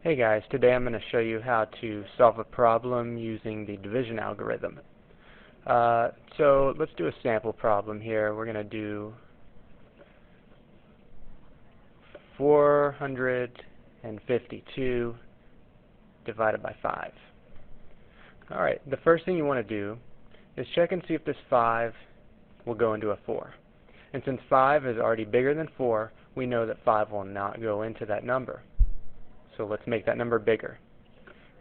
Hey guys, today I'm going to show you how to solve a problem using the division algorithm. So let's do a sample problem here. We're going to do 452 divided by 5. Alright, the first thing you want to do is check and see if this 5 will go into a 4. And since 5 is already bigger than 4, we know that 5 will not go into that number. So let's make that number bigger.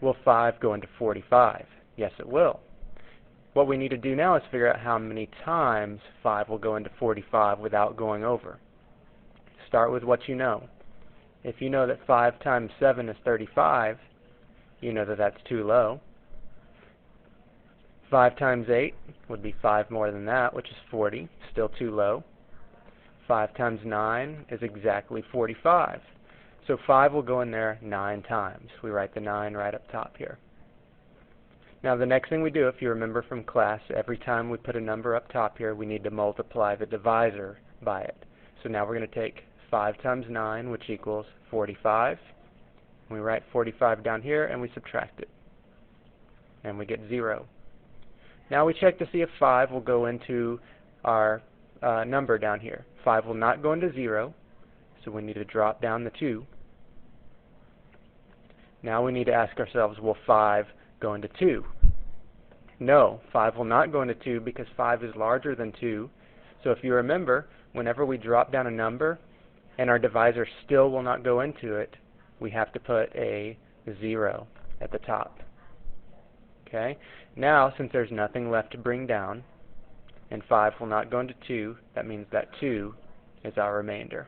Will 5 go into 45? Yes, it will. What we need to do now is figure out how many times 5 will go into 45 without going over. Start with what you know. If you know that 5 times 7 is 35, you know that that's too low. 5 times 8 would be 5 more than that, which is 40, still too low. 5 times 9 is exactly 45. So 5 will go in there 9 times. We write the 9 right up top here. Now the next thing we do, if you remember from class, every time we put a number up top here, we need to multiply the divisor by it. So now we're going to take 5 times 9, which equals 45. We write 45 down here and we subtract it. And we get 0. Now we check to see if 5 will go into our number down here. 5 will not go into 0, so we need to drop down the 2. Now we need to ask ourselves, will 5 go into 2? No, 5 will not go into 2 because 5 is larger than 2. So if you remember, whenever we drop down a number and our divisor still will not go into it, we have to put a 0 at the top. Okay? Now, since there's nothing left to bring down, and 5 will not go into 2, that means that 2 is our remainder.